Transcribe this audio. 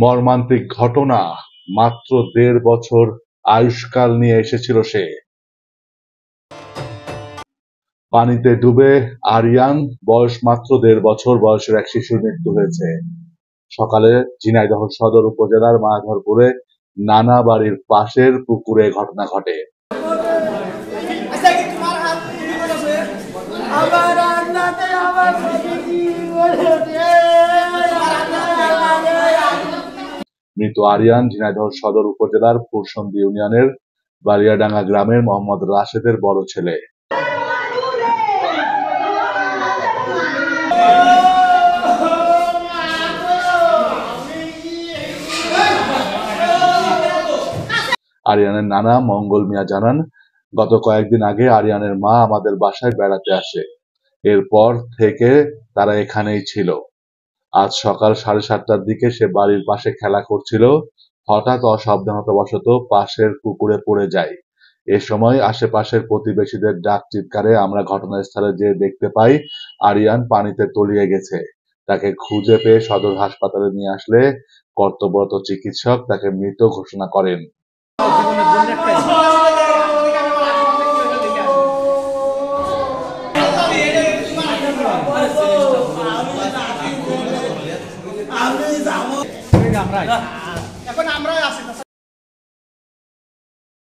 মর্মান্তিক ঘটনা। মাত্র ১.৫ বছর আয়ুষ্কাল নিয়ে এসেছিল সে। পানিতে ডুবে আরিয়ান, বয়স মাত্র ১.৫ বছর বয়সের এক শিশুর মৃত্যু হয়েছে। সকালে ঝিনাইদহ সদর উপজেলার মায়াধরপুরে নানা বাড়ির পাশের পুকুরে ঘটনা ঘটে। মৃত আরিয়ান ঝিনাইদহ সদর উপজেলার পুরসন্দি ইউনিয়নের বারিয়াডাঙ্গা গ্রামের মোহাম্মদ রাশেদের বড় ছেলে। আরিয়ানের নানা মঙ্গল মিয়া জানান, গত কয়েকদিন আগে আরিয়ানের মা আমাদের বাসায় বেড়াতে আসে। এরপর থেকে তারা এখানেই ছিল। আজ সকাল 7:30টার দিকে সে বাড়ির পাশে খেলা করছিল। হঠাৎ অসাবধানতাবশত পাশের পুকুরে পড়ে যায়। এ সময় আশেপাশের প্রতিবেশীদের ডাক চিৎকারে আমরা ঘটনাস্থলে যেয়ে দেখতে পাই আরিয়ান পানিতে তলিয়ে গেছে। তাকে খুঁজে পেয়ে সদর হাসপাতালে নিয়ে আসলে কর্তব্যরত চিকিৎসক তাকে মৃত ঘোষণা করেন। এখন আমরা